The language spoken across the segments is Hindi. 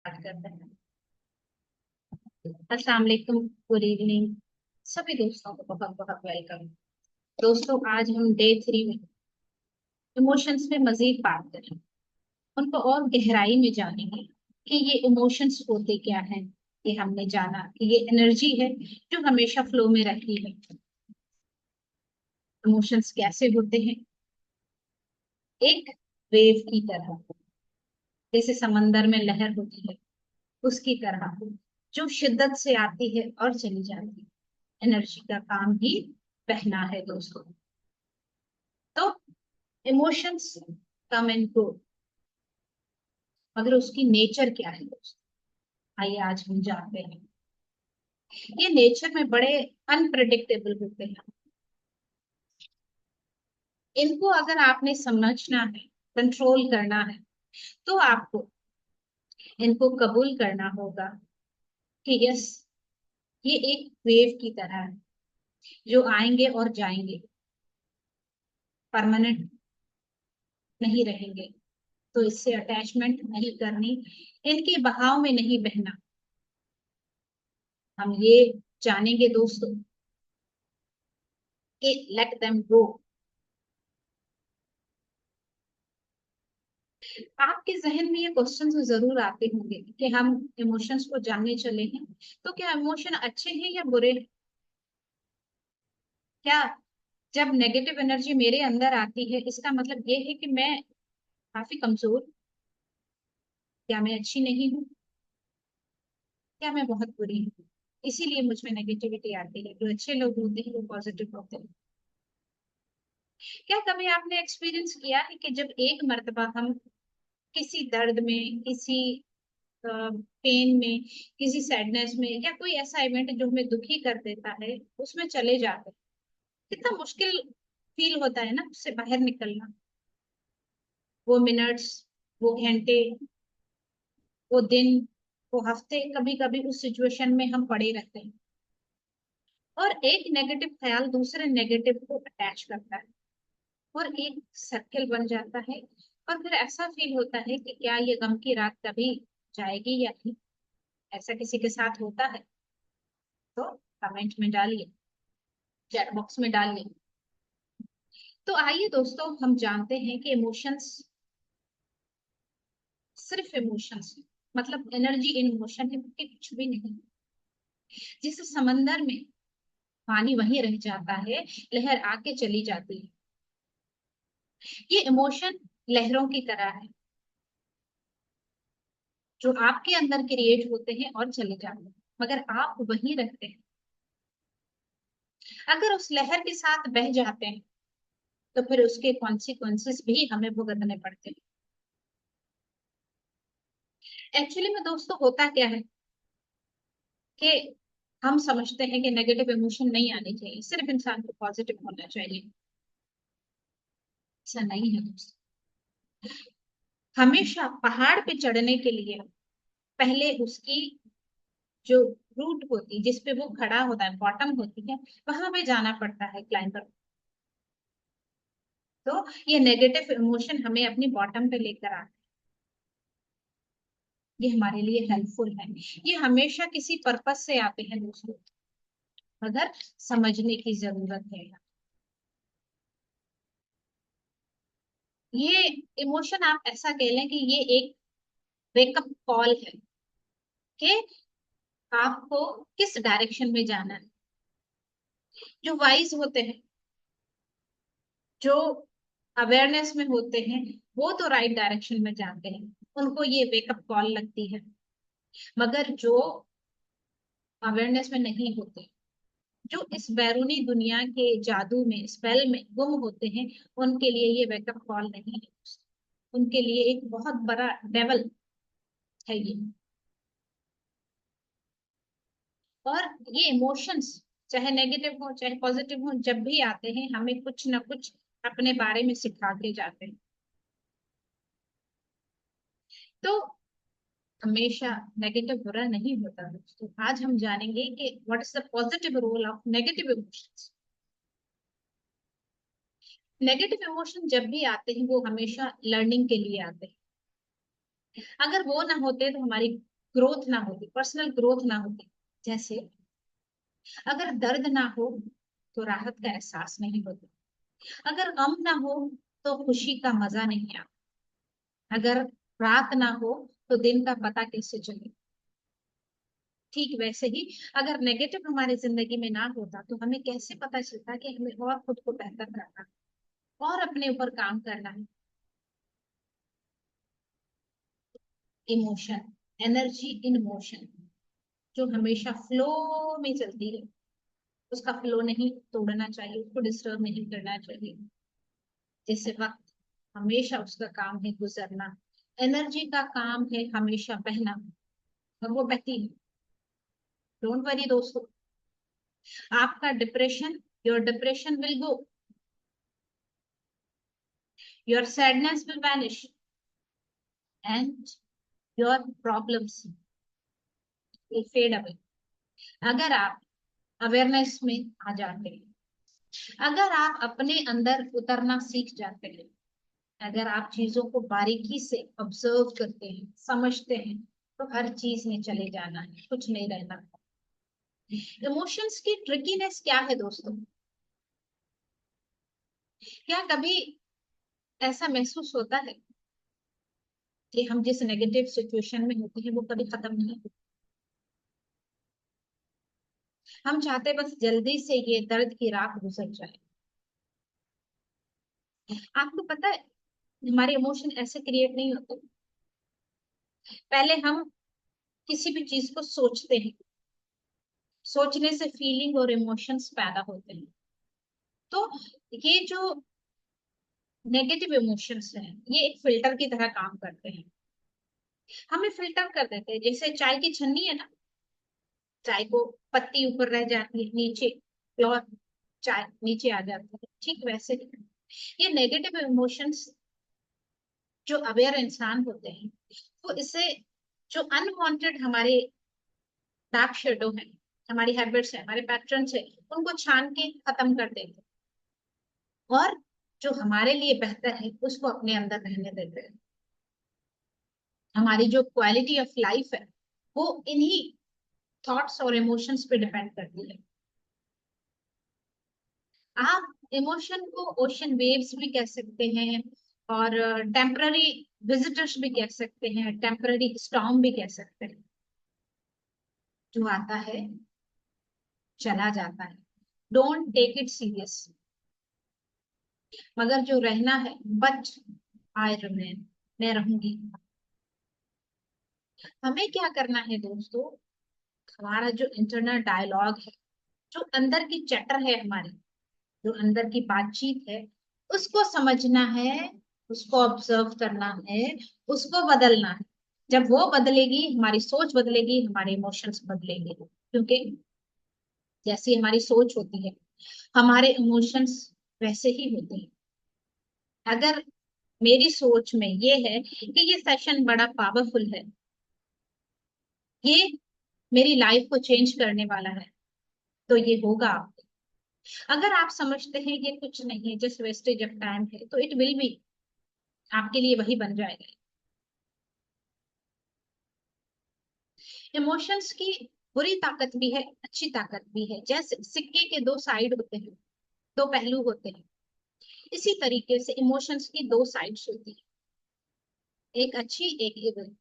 स्टार्ट करते हैं। अस्सलाम वालेकुम, गुड इवनिंग सभी दोस्तों को बहुत बहुत वेलकम। दोस्तों, आज हम डे 3 में इमोशंस पे मजीद बात करेंगे। उनको और गहराई में जानेंगे कि ये इमोशंस होते क्या हैं। ये हमने जाना कि ये एनर्जी है जो हमेशा फ्लो में रहती है। इमोशंस कैसे होते हैं? एक वेव की तरह, जैसे समंदर में लहर होती है उसकी तरह, जो शिद्दत से आती है और चली जाती है। एनर्जी का काम ही बहना है दोस्तों। तो इमोशंस कम एंड गो, मगर उसकी नेचर क्या है दोस्तों? आइए आज हम जानते हैं। ये नेचर में बड़े अनप्रिडिक्टेबल होते हैं। इनको अगर आपने समझना है, कंट्रोल करना है, तो आपको इनको कबूल करना होगा कि यस, ये एक वेव की तरह है जो आएंगे और जाएंगे, परमानेंट नहीं रहेंगे। तो इससे अटैचमेंट नहीं करनी, इनके बहाव में नहीं बहना। हम ये जानेंगे दोस्तों कि लेट देम गो। आपके जहन में ये क्वेश्चन तो जरूर आते होंगे कि हम इमोशंस को जानने चले हैं, तो क्या इमोशन अच्छे हैं या बुरे हैं? क्या जब नेगेटिव एनर्जी मेरे अंदर आती है इसका मतलब ये है कि मैं काफी कमजोर, क्या मैं अच्छी नहीं हूँ, क्या मैं बहुत बुरी हूँ? इसीलिए मुझ में नेगेटिविटी आती है। जो अच्छे लोग होते हैं वो पॉजिटिव होते हैं। क्या कभी आपने एक्सपीरियंस किया है कि जब एक मर्तबा हम किसी दर्द में, किसी पेन में, किसी सैडनेस में, या कोई ऐसा इवेंट जो हमें दुखी कर देता है उसमें चले जाते हैं, कितना मुश्किल फील होता है ना उससे बाहर निकलना। वो मिनट्स, वो घंटे, वो दिन, वो हफ्ते, कभी कभी उस सिचुएशन में हम पड़े रहते हैं और एक नेगेटिव ख्याल दूसरे नेगेटिव को अटैच करता है और एक सर्कल बन जाता है। और फिर ऐसा फील होता है कि क्या ये गम की रात कभी जाएगी या नहीं? ऐसा किसी के साथ होता है तो कमेंट में डालिए, चैट बॉक्स में डालिए। तो आइए दोस्तों, हम जानते हैं कि इमोशंस सिर्फ इमोशंस है, मतलब एनर्जी इन इमोशन है, कि कुछ भी नहीं। जिस समंदर में पानी वहीं रह जाता है, लहर आके चली जाती है, ये इमोशन लहरों की तरह है जो आपके अंदर क्रिएट होते हैं और चले जाते हैं, मगर आप वहीं रहते हैं। अगर उस लहर के साथ बह जाते हैं तो फिर उसके कॉन्सिक्वेंसेस भी हमें भुगतने पड़ते हैं। एक्चुअली में दोस्तों होता क्या है कि हम समझते हैं कि नेगेटिव इमोशन नहीं आने चाहिए, सिर्फ इंसान को पॉजिटिव होना चाहिए। ऐसा नहीं है दोस्तों। हमेशा पहाड़ पे चढ़ने के लिए पहले उसकी जो रूट होती है, जिसपे वो खड़ा होता है, बॉटम होती है, वहां पे जाना पड़ता है क्लाइंबर। तो ये नेगेटिव इमोशन हमें अपनी बॉटम पे लेकर आते हैं। ये हमारे लिए हेल्पफुल है। ये हमेशा किसी पर्पस से आते हैं दोस्तों, मगर समझने की जरूरत है। ये इमोशन आप ऐसा कह लें कि ये एक वेकअप कॉल है कि आपको किस डायरेक्शन में जाना है। जो वाइज होते हैं, जो अवेयरनेस में होते हैं, वो तो राइट डायरेक्शन में जाते हैं, उनको ये वेकअप कॉल लगती है। मगर जो अवेयरनेस में नहीं होते, जो इस बैरूनी दुनिया के जादू में, स्पेल में गुम होते हैं, उनके लिए ये वेकअप कॉल नहीं है। उनके लिए एक बहुत बड़ा डेवल है ये। और ये इमोशंस चाहे नेगेटिव हो चाहे पॉजिटिव हो, जब भी आते हैं हमें कुछ ना कुछ अपने बारे में सिखा के जाते हैं। तो हमेशा नेगेटिव बुरा नहीं होता दोस्तों। आज हम जानेंगे कि what is the positive role of negative emotions. Negative emotion जब भी आते हैं वो हमेशा लर्निंग के लिए आते हैं। अगर वो ना होते तो हमारी ग्रोथ ना होती, पर्सनल ग्रोथ ना होती। जैसे अगर दर्द ना हो तो राहत का एहसास नहीं होता, अगर गम ना हो तो खुशी का मजा नहीं आता, अगर रात ना हो तो दिन का पता कैसे चले। ठीक वैसे ही अगर नेगेटिव हमारी जिंदगी में ना होता तो हमें कैसे पता चलता कि हमें और खुद को बेहतर करना है और अपने ऊपर काम करना है। इमोशन, एनर्जी इन मोशन, जो हमेशा फ्लो में चलती है, उसका फ्लो नहीं तोड़ना चाहिए, उसको डिस्टर्ब नहीं करना चाहिए। जैसे वक्त हमेशा उसका काम है गुजरना, एनर्जी का काम है हमेशा बहना, और वो बहती है। डोंट वरी दोस्तों, आपका depression, your depression will go, your sadness will vanish, and your problems will fade away. अगर आप अवेयरनेस में आ जाते हैं, अगर आप अपने अंदर उतरना सीख जाते हैं, अगर आप चीजों को बारीकी से ऑब्जर्व करते हैं, समझते हैं, तो हर चीज में चले जाना है, कुछ नहीं रहना। इमोशंस की ट्रिकीनेस क्या है दोस्तों? क्या कभी ऐसा महसूस होता है कि हम जिस नेगेटिव सिचुएशन में होते हैं वो कभी खत्म नहीं होती? हम चाहते बस जल्दी से ये दर्द की रात गुजर जाए। आपको पता है, हमारे इमोशन ऐसे क्रिएट नहीं होते। पहले हम किसी भी चीज को सोचते हैं, सोचने से फीलिंग और इमोशंस पैदा होते हैं। तो ये जो नेगेटिव इमोशंस हैं, ये एक फिल्टर की तरह काम करते हैं, हमें फिल्टर कर देते हैं। जैसे चाय की छन्नी है ना, चाय को पत्ती ऊपर रह जाती है, नीचे प्योर चाय नीचे आ जाती है, ठीक वैसे ही ये नेगेटिव इमोशंस, जो अवेयर इंसान होते हैं, वो इसे, जो अनवांटेड हमारे डार्क शेडो है, हमारी हैबिट्स है, हमारे पैटर्न्स है, उनको छान के खत्म कर देते हैं, और जो हमारे लिए बेहतर है उसको अपने अंदर रहने देते हैं। हमारी जो क्वालिटी ऑफ लाइफ है वो इन्हीं थॉट्स और इमोशंस पे डिपेंड करती है। आप इमोशन को ओशन वेव्स भी कह सकते हैं, और टेम्पररी विजिटर्स भी कह सकते हैं, टेम्पररी स्टॉर्म भी कह सकते हैं। जो आता है चला जाता है, डोंट टेक इट सीरियस, मगर जो रहना है, बट आई रिमेन, मैं रहूंगी। हमें क्या करना है दोस्तों, हमारा जो इंटरनल डायलॉग है, जो अंदर की चैटर है हमारी, जो अंदर की बातचीत है, उसको समझना है, उसको ऑब्जर्व करना है, उसको बदलना है। जब वो बदलेगी, हमारी सोच बदलेगी, हमारे इमोशंस बदलेंगे, क्योंकि जैसी हमारी सोच होती है हमारे इमोशंस वैसे ही होते हैं। अगर मेरी सोच में ये है कि ये सेशन बड़ा पावरफुल है, ये मेरी लाइफ को चेंज करने वाला है, तो ये होगा। अगर आप समझते हैं ये कुछ नहीं है, जस्ट वेस्टेज ऑफ टाइम है, तो इट विल बी, आपके लिए वही बन जाएगा। इमोशंस की बुरी ताकत भी है, अच्छी ताकत भी है। जैसे सिक्के के दो साइड होते हैं, दो पहलू होते हैं, इसी तरीके से इमोशंस की दो साइड्स होती है, एक अच्छी एक इविल।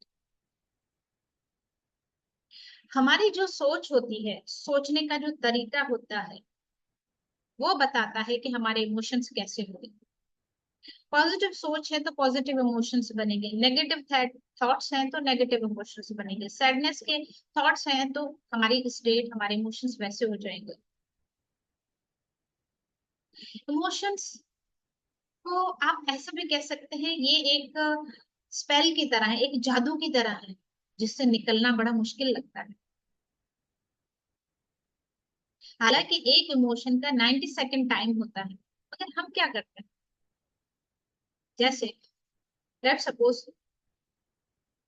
हमारी जो सोच होती है, सोचने का जो तरीका होता है, वो बताता है कि हमारे इमोशंस कैसे होंगे। पॉजिटिव सोच है तो पॉजिटिव इमोशंस बनेंगे, नेगेटिव थॉट्स हैं तो नेगेटिव इमोशंस बनेंगे, सैडनेस के थॉट्स हैं तो हमारी स्टेट, हमारे इमोशंस वैसे हो जाएंगे। इमोशंस को आप ऐसा भी कह सकते हैं, ये एक स्पेल की तरह है, एक जादू की तरह है, जिससे निकलना बड़ा मुश्किल लगता है। हालांकि एक इमोशन का 90 सेकेंड टाइम होता है, मगर हम क्या करते हैं, जैसे लेट्स सपोज,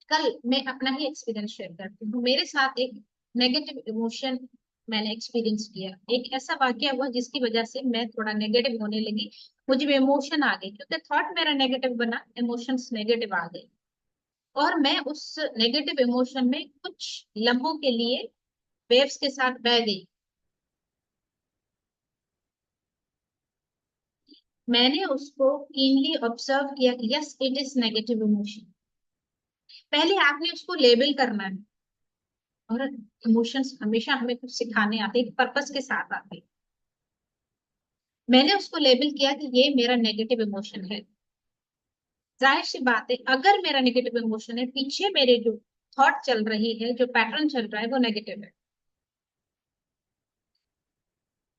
कल मैं अपना ही एक्सपीरियंस शेयर करती हूँ। मेरे साथ एक नेगेटिव इमोशन मैंने एक्सपीरियंस किया, एक ऐसा वाक्य हुआ जिसकी वजह से मैं थोड़ा नेगेटिव होने लगी, मुझे भी इमोशन आ गई, क्योंकि थॉट मेरा नेगेटिव बना, इमोशंस नेगेटिव आ गए। और मैं उस नेगेटिव इमोशन में कुछ लम्हों के लिए वेव्स के साथ बह गई। मैंने उसको कीनली ऑब्जर्व किया कि yes it is negative emotion. पहले आपने उसको लेबल करना है। और इमोशंस हमेशा हमें कुछ सिखाने आते हैं, एक पर्पस के साथ आते हैं। मैंने उसको लेबल किया कि ये मेरा नेगेटिव इमोशन है। जाहिर सी बात है, अगर मेरा नेगेटिव इमोशन है, पीछे मेरे जो थॉट चल रही है, जो पैटर्न चल रहा है, वो नेगेटिव है।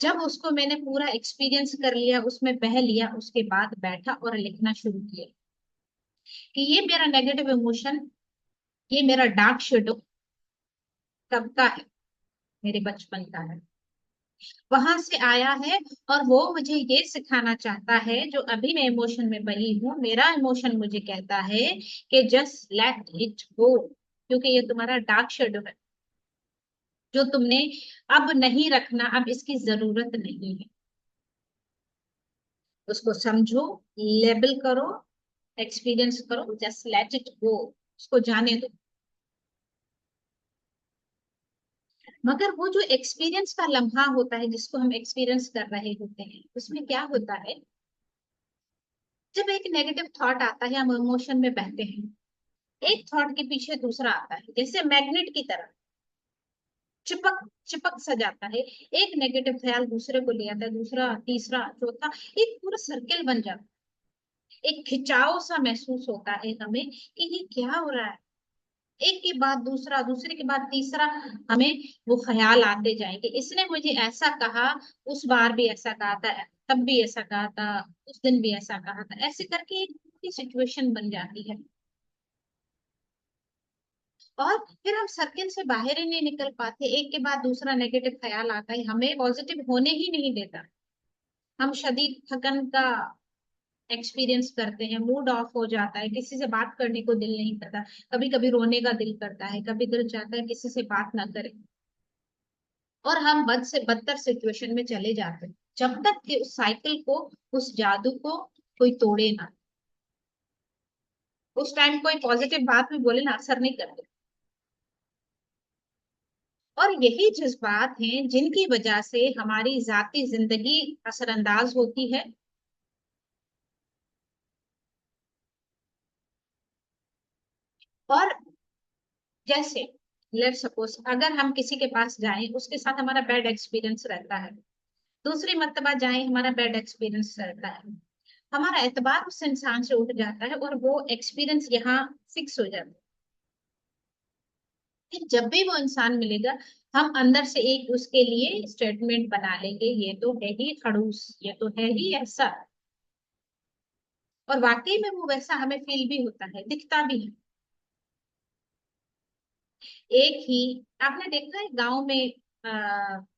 जब उसको मैंने पूरा एक्सपीरियंस कर लिया, उसमें बह लिया, उसके बाद बैठा और लिखना शुरू किया कि ये मेरा नेगेटिव इमोशन, ये मेरा डार्क शेडो कब का है, मेरे बचपन का है, वहां से आया है। और वो मुझे ये सिखाना चाहता है, जो अभी मैं इमोशन में बही हूँ, मेरा इमोशन मुझे कहता है कि जस्ट लेट इट गो, क्योंकि ये तुम्हारा डार्क शेडो है, जो तुमने अब नहीं रखना, अब इसकी जरूरत नहीं है। उसको समझो, लेबल करो, एक्सपीरियंस करो, जस्ट लेट इट गो, उसको जाने दो। मगर वो जो एक्सपीरियंस का लम्हा होता है, जिसको हम एक्सपीरियंस कर रहे होते हैं, उसमें क्या होता है, जब एक नेगेटिव थॉट आता है, हम इमोशन में बहते हैं, एक थॉट के पीछे दूसरा आता है, जैसे मैग्नेट की तरह चिपक चिपक सा जाता है। एक नेगेटिव ख्याल दूसरे को ले आता है, दूसरा, तीसरा, चौथा, एक पूरा सर्किल बन जाता है। एक खिंचाव सा महसूस होता है हमें कि ये क्या हो रहा है। एक के बाद दूसरा, दूसरे के बाद तीसरा, हमें वो ख्याल आते जाएंगे, इसने मुझे ऐसा कहा, उस बार भी ऐसा कहा था, तब भी ऐसा कहा था, उस दिन भी ऐसा कहा था, ऐसे करके एक पूरी सिचुएशन बन जाती है। और फिर हम सर्किल से बाहर ही नहीं निकल पाते, एक के बाद दूसरा नेगेटिव ख्याल आता है, हमें पॉजिटिव होने ही नहीं देता। हम शदीद थकन का एक्सपीरियंस करते हैं, मूड ऑफ हो जाता है, किसी से बात करने को दिल नहीं करता, कभी कभी रोने का दिल करता है, कभी दिल चाहता है किसी से बात ना करें, और हम बद से बदतर सिचुएशन में चले जाते हैं, जब तक कि उस साइकिल को, उस जादू को कोई तोड़े ना। उस टाइम कोई पॉजिटिव बात भी बोले ना, असर नहीं करते। और यही जज्बात हैं जिनकी वजह से हमारी जाती जिंदगी असरअंदाज होती है। और जैसे लेट सपोज, अगर हम किसी के पास जाएं, उसके साथ हमारा बैड एक्सपीरियंस रहता है, दूसरी मर्तबा जाएं, हमारा बैड एक्सपीरियंस रहता है, हमारा एतबार उस इंसान से उठ जाता है, और वो एक्सपीरियंस यहाँ फिक्स हो जाता है। फिर जब भी वो इंसान मिलेगा, हम अंदर से एक उसके लिए स्टेटमेंट बना लेंगे, ये तो है ही खड़ूस, ये तो है ही ऐसा। और वाकई में वो वैसा हमें फील भी होता है, दिखता भी है। एक ही, आपने देखा है गांव में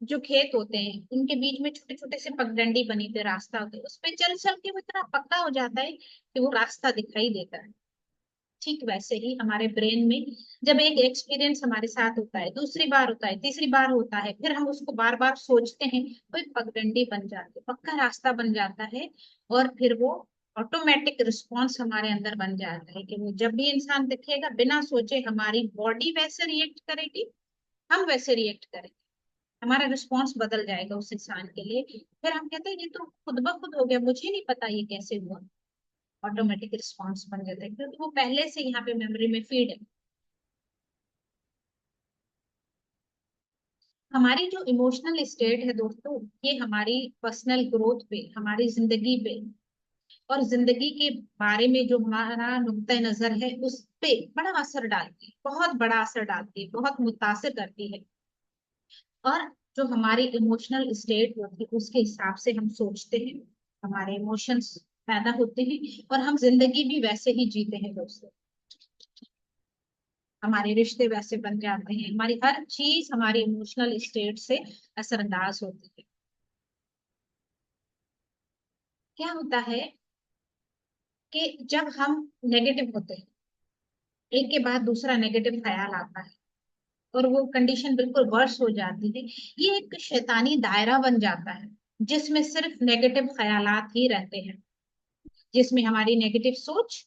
जो खेत होते हैं, उनके बीच में छोटे छोटे से पगडंडी बनी होती है, रास्ता होता है, उस पे चल चल के वो इतना पक्का हो जाता है कि वो रास्ता दिखाई देता है। ठीक वैसे ही हमारे ब्रेन में, जब एक एक्सपीरियंस हमारे साथ होता है, दूसरी बार होता है, तीसरी बार होता है, फिर हम उसको बार बार सोचते हैं, वो एक पगडंडी बन जाती है, पक्का रास्ता बन जाता है। और फिर वो ऑटोमेटिक रिस्पॉन्स हमारे अंदर बन जाता है कि वो जब भी इंसान दिखेगा, बिना सोचे हमारी बॉडी वैसे रिएक्ट करेगी, हम वैसे रिएक्ट करेंगे, हमारा रिस्पॉन्स बदल जाएगा उस इंसान के लिए। फिर हम कहते हैं ये तो खुद ब खुद हो गया, मुझे नहीं पता ये कैसे हुआ। ऑटोमेटिक रिस्पॉन्स बन जाता है, क्योंकि वो पहले से यहाँ पे मेमोरी में फीड है। हमारी जो इमोशनल स्टेट है दोस्तों, ये हमारी पर्सनल ग्रोथ पे, हमारी जिंदगी पे, और जिंदगी के बारे में जो हमारा नुक्ता नजर है, उस पे बड़ा असर डालती है, बहुत बड़ा असर डालती है, बहुत मुतासिर करती है। और जो हमारी इमोशनल स्टेट होती है, उसके हिसाब से हम सोचते हैं, हमारे इमोशंस पैदा होते हैं, और हम जिंदगी भी वैसे ही जीते हैं दोस्तों। हमारे रिश्ते वैसे बन जाते हैं, हमारी हर चीज हमारी इमोशनल स्टेट से असरअंदाज होती है। क्या होता है कि जब हम नेगेटिव होते हैं, एक के बाद दूसरा नेगेटिव ख्याल आता है, और वो कंडीशन बिल्कुल वर्स हो जाती है, ये एक शैतानी दायरा बन जाता है, जिसमें सिर्फ नेगेटिव ख्यालात ही रहते हैं, जिसमें हमारी नेगेटिव सोच,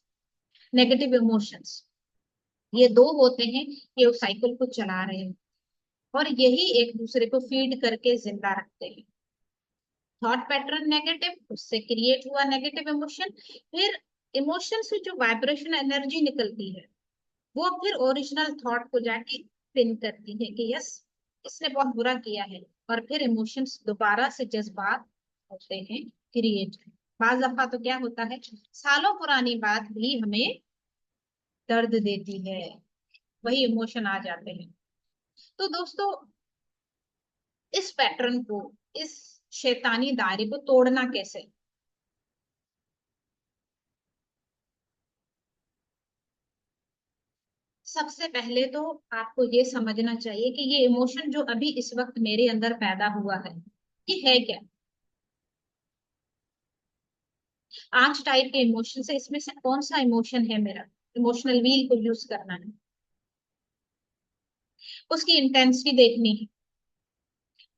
नेगेटिव इमोशंस, ये दो होते हैं, ये उस साइकिल को चला रहे हैं, और यही एक दूसरे को फीड करके जिंदा रखते हैं। थॉट पैटर्न नेगेटिव, उससे क्रिएट हुआ नेगेटिव इमोशन, फिर इमोशन से जो वाइब्रेशन एनर्जी निकलती है वो फिर ओरिजिनल थॉट को जाके पिन करती है कि यस, इसने बहुत बुरा किया है, और फिर इमोशंस दोबारा से जज्बात होते हैं क्रिएट। बाज दफा तो क्या होता है, सालों पुरानी बात भी हमें दर्द देती है, वही इमोशन आ जाते हैं। तो दोस्तों, इस पैटर्न को, इस शैतानी दायरे को तोड़ना कैसे? सबसे पहले तो आपको ये समझना चाहिए कि ये इमोशन जो अभी इस वक्त मेरे अंदर पैदा हुआ है, ये है क्या। आज टाइप के इमोशन से इसमें से कौन सा इमोशन है मेरा, इमोशनल व्हील को यूज करना है, उसकी इंटेंसिटी देखनी है,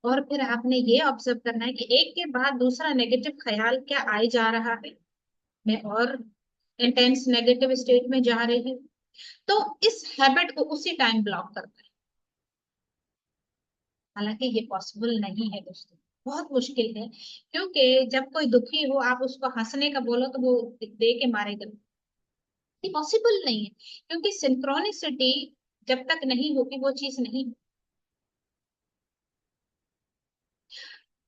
और फिर आपने ये ऑब्जर्व करना है कि एक के बाद दूसरा नेगेटिव ख्याल क्या आए जा रहा है, मैं और इंटेंस नेगेटिव स्टेट में जा रही हूँ। तो इस हैबिट को उसी टाइम ब्लॉक करना है। हालांकि ये पॉसिबल नहीं है दोस्तों, बहुत मुश्किल है, क्योंकि जब कोई दुखी हो आप उसको हंसने का बोलो तो वो दे के मारेगा। ये पॉसिबल नहीं है, क्योंकि सिंक्रोनिसिटी जब तक नहीं होगी वो चीज नहीं।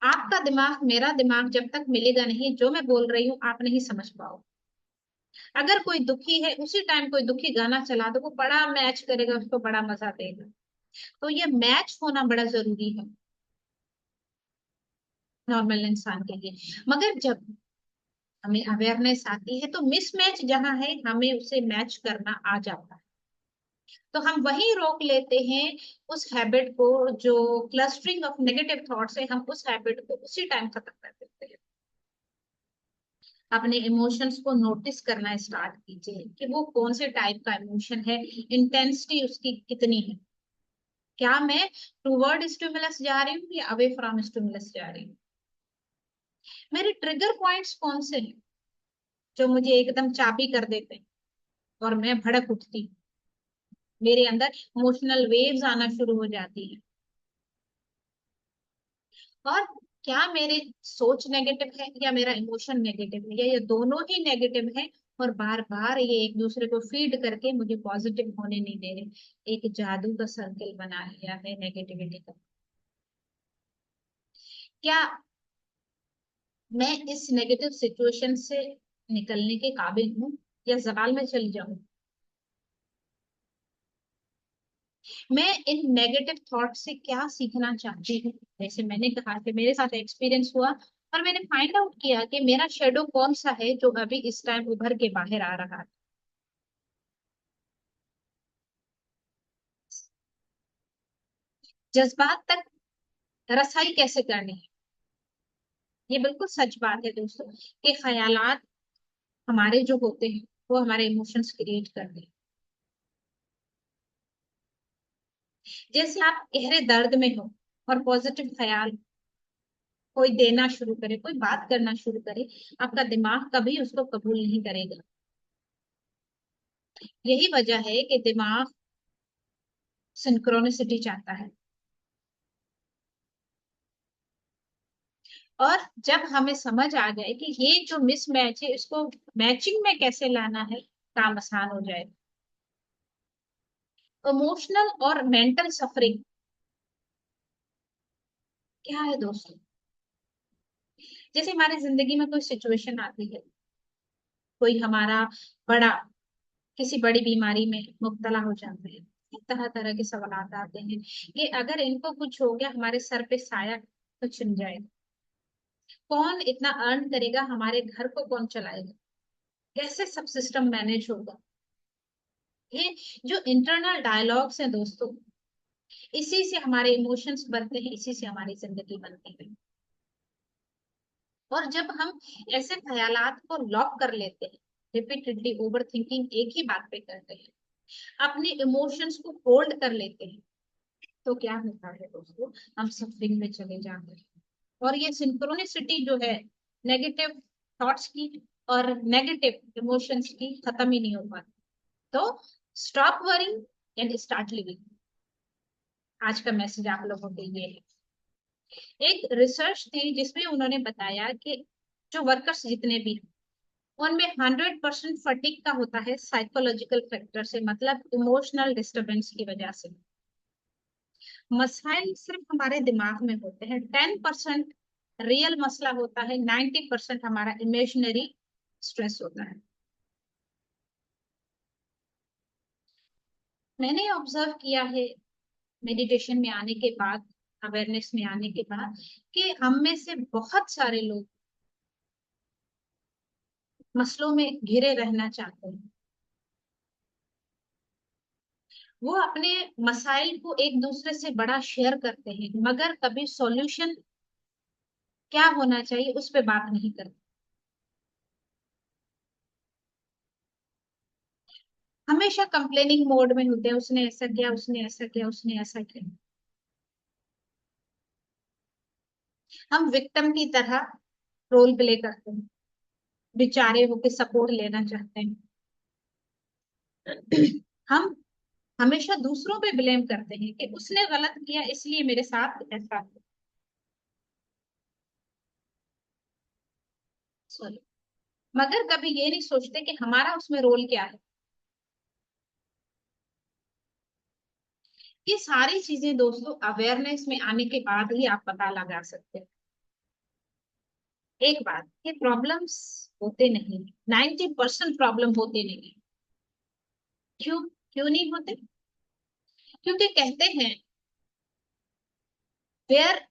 आपका दिमाग मेरा दिमाग जब तक मिलेगा नहीं, जो मैं बोल रही हूँ आप नहीं समझ पाओ। अगर कोई दुखी है उसी टाइम कोई दुखी गाना चला दो, वो बड़ा मैच करेगा, उसको बड़ा मजा देगा। तो ये मैच होना बड़ा जरूरी है नॉर्मल इंसान के लिए। मगर जब हमें अवेयरनेस आती है तो मिसमैच जहां है हमें उसे मैच करना आ जाता है, तो हम वही रोक लेते हैं उस हैबिट को, जो क्लस्टरिंग ऑफ नेगेटिव थॉट्स है, हम उस हैबिट को उसी टाइम खत्म कर देते हैं। अपने इमोशंस को नोटिस करना स्टार्ट कीजिए कि वो कौन से टाइप का इमोशन है, इंटेंसिटी उसकी कितनी है, क्या मैं टूवर्ड स्टिमुलस जा रही हूँ या अवे फ्रॉम स्टिमुलस जा रही हूँ, मेरे ट्रिगर पॉइंट्स कौन से हैं जो मुझे एकदम चाबी कर देते हैं और मैं भड़क उठती हूँ, मेरे अंदर इमोशनल वेव्स आना शुरू हो जाती है। और क्या मेरे सोच नेगेटिव है या मेरा इमोशन नेगेटिव है, या ये दोनों ही नेगेटिव है, और बार बार ये एक दूसरे को फीड करके मुझे पॉजिटिव होने नहीं दे रहे, एक जादू का सर्कल बना लिया है नेगेटिविटी का। क्या मैं इस नेगेटिव सिचुएशन से निकलने के काबिल हूँ, या जवाल में चली जाऊं? मैं इन नेगेटिव थॉट से क्या सीखना चाहती हूँ? जैसे मैंने कहा कि मेरे साथ एक्सपीरियंस हुआ, और मैंने फाइंड आउट किया कि मेरा शेडो कौन सा है जो अभी इस टाइम उभर के बाहर आ रहा है। जज्बात तक रसाई कैसे करनी है? ये बिल्कुल सच बात है दोस्तों, कि ख्यालात हमारे जो होते हैं वो हमारे इमोशंस क्रिएट करते हैं। जैसे आप गहरे दर्द में हो और पॉजिटिव ख्याल कोई देना शुरू करे, कोई बात करना शुरू करे, आपका दिमाग कभी उसको कबूल नहीं करेगा। यही वजह है कि दिमाग सिंक्रोनिसिटी चाहता है। और जब हमें समझ आ जाए कि ये जो मिसमैच है इसको मैचिंग में कैसे लाना है, काम आसान हो जाए। इमोशनल और मेंटल सफरिंग क्या है दोस्तों? जैसे हमारी जिंदगी में कोई सिचुएशन आती है, कोई हमारा बड़ा किसी बड़ी बीमारी में मुब्तला हो जाता है, तरह तरह के सवाल आते हैं कि अगर इनको कुछ हो गया हमारे सर पे साया तो छिन जाएगा, कौन इतना अर्न करेगा, हमारे घर को कौन चलाएगा, कैसे सब सिस्टम मैनेज होगा। ये जो इंटरनल डायलॉग्स हैं दोस्तों, इसी से हमारे इमोशंस बनते हैं, इसी से हमारी जिंदगी बनती है। और जब हम ऐसे ख्यालात को लॉक कर लेते हैं, रिपीटेडली ओवर थिंकिंग एक ही बात पे करते हैं, अपने इमोशंस को होल्ड कर लेते हैं, तो क्या होता है दोस्तों, हम सफरिंग में चले जाते हैं। और ये सिंक्रोनिसिटी जो है नेगेटिव थॉट्स की और नेगेटिव इमोशंस की खत्म ही नहीं हो पाती। तो stop worrying and start living. आज का मैसेज आप लोगों के लिए है। एक रिसर्च थी जिसमें उन्होंने बताया कि जो वर्कर्स जितने भी उनमें 100% फटीग का होता है साइकोलॉजिकल फैक्टर से, मतलब इमोशनल डिस्टरबेंस की वजह से। मसाइल सिर्फ हमारे दिमाग में होते हैं, 10% रियल मसला होता है, 90% हमारा इमेजिनरी स्ट्रेस होता है। मैंने ऑब्जर्व किया है मेडिटेशन में आने के बाद, अवेयरनेस में आने के बाद, कि हम में से बहुत सारे लोग मसलों में घिरे रहना चाहते हैं। वो अपने मसाइल को एक दूसरे से बड़ा शेयर करते हैं, मगर कभी सॉल्यूशन क्या होना चाहिए उस पर बात नहीं करते। हमेशा कंप्लेनिंग मोड में होते हैं, उसने ऐसा किया, उसने ऐसा किया, उसने ऐसा किया। हम विक्टिम की तरह रोल प्ले करते हैं, बेचारे होके सपोर्ट लेना चाहते हैं। हम हमेशा दूसरों पे ब्लेम करते हैं कि उसने गलत किया इसलिए मेरे साथ ऐसा हुआ। सॉरी। मगर कभी ये नहीं सोचते कि हमारा उसमें रोल क्या है। ये सारी चीजें दोस्तों अवेयरनेस में आने के बाद ही आप पता लगा सकते हैं। एक बात, ये प्रॉब्लम्स होते नहीं, 90% प्रॉब्लम होते नहीं। क्यों? क्यों नहीं होते? क्योंकि कहते हैं where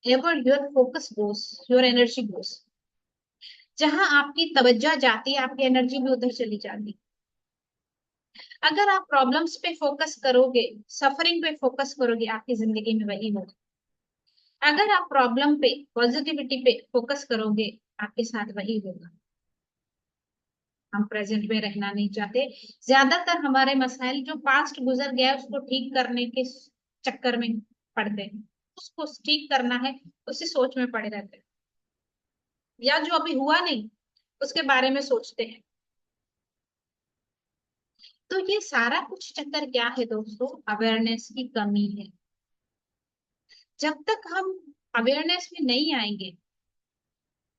ever your focus goes your energy goes. जहां आपकी तवज्जो जाती है आपकी एनर्जी भी उधर चली जाती है। अगर आप प्रॉब्लम्स पे फोकस करोगे, सफरिंग पे फोकस करोगे, आपकी जिंदगी में वही होगा। अगर आप प्रॉब्लम पे, पॉजिटिविटी पे फोकस करोगे, आपके साथ वही होगा। हम प्रेजेंट में रहना नहीं चाहते। ज्यादातर हमारे मसाइल जो पास्ट गुजर गया है उसको ठीक करने के चक्कर में पड़ते हैं। उसको ठीक करना है, उसी सोच में पड़े रहते हैं, या जो अभी हुआ नहीं उसके बारे में सोचते हैं। तो ये सारा कुछ चक्कर क्या है दोस्तों? अवेयरनेस की कमी है। जब तक हम अवेयरनेस में नहीं आएंगे,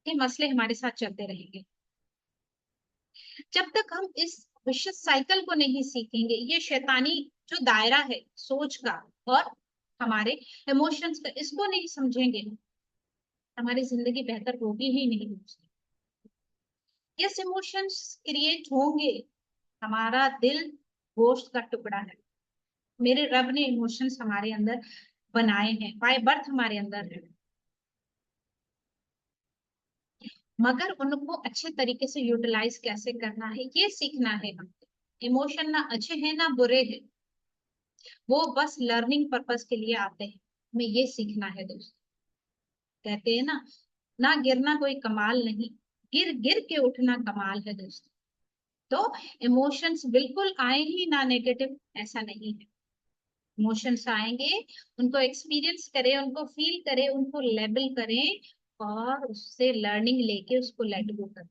ये मसले हमारे साथ चलते रहेंगे। जब तक हम इस विशेष साइकिल को नहीं सीखेंगे, ये शैतानी जो दायरा है सोच का और हमारे इमोशंस का, इसको नहीं समझेंगे, हमारी जिंदगी बेहतर होगी ही नहीं। यस, इमोशंस क्रिएट होंगे। हमारा दिल गोश्त का टुकड़ा है। मेरे रब ने इमोशंस हमारे अंदर बनाए हैं, बाय बर्थ हमारे अंदर है। मगर उनको अच्छे तरीके से यूटिलाइज कैसे करना है ये सीखना है हम। इमोशन ना अच्छे हैं ना बुरे हैं, वो बस लर्निंग पर्पस के लिए आते हैं। हमें ये सीखना है दोस्तों। कहते हैं ना, ना गिरना कोई कमाल नहीं, गिर गिर के उठना कमाल है दोस्तों। तो इमोशंस बिल्कुल आए ही ना नेगेटिव, ऐसा नहीं है। इमोशंस आएंगे, उनको एक्सपीरियंस करें, उनको फील करें, उनको लेबल करें, और उससे लर्निंग लेके उसको लेट गो करें।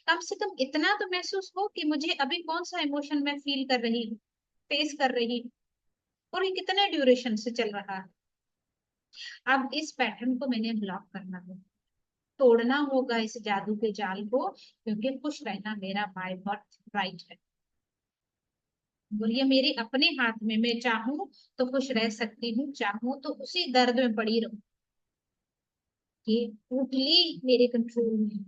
कम से कम इतना तो महसूस हो कि मुझे अभी कौन सा इमोशन मैं फील कर रही हूँ, फेस कर रही हूँ, और ये कितने ड्यूरेशन से चल रहा है। अब इस पैटर्न को मैंने ब्लॉक करना है, तोड़ना होगा इस जादू के जाल को, क्योंकि खुश रहना मेरा बाय बर्थ राइट है। और ये मेरे अपने हाथ में, मैं चाहूं तो खुश रह सकती हूँ, चाहूं तो उसी दर्द में पड़ी रहूं। ये टोटली मेरे कंट्रोल में है।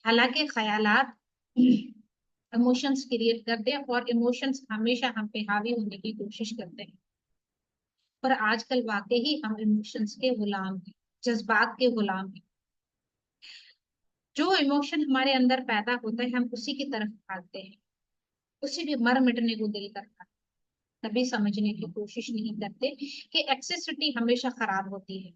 हालांकि ख्यालात इमोशंस क्रिएट करते हैं, और इमोशंस हमेशा हम पे हावी होने की कोशिश करते हैं। पर आजकल वाकई हम इमोशंस के गुलाम हैं, जज्बात के गुलाम हैं। जो इमोशन हमारे अंदर पैदा होता है हम उसी की तरफ भागते हैं, उसी भी मर मिटने को दिल करता है। कभी समझने की कोशिश नहीं करते कि एक्सेसिटी हमेशा खराब होती है।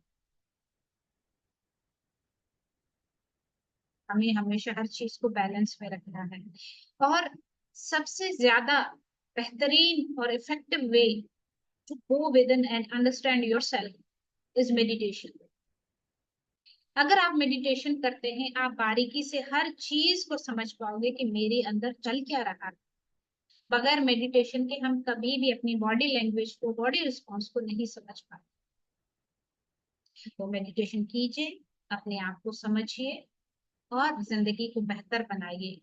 हमें हमेशा हर चीज को बैलेंस में रखना है। और सबसे ज्यादा बेहतरीन और effective way to go within and understand yourself is meditation. अगर आप मेडिटेशन करते हैं, आप बारीकी से हर चीज को समझ पाओगे कि मेरे अंदर चल क्या रहा है। बगैर मेडिटेशन के हम कभी भी अपनी बॉडी लैंग्वेज को, बॉडी रिस्पॉन्स को नहीं समझ पाते। तो मेडिटेशन कीजिए, अपने आप को समझिए और जिंदगी को बेहतर बनाइए।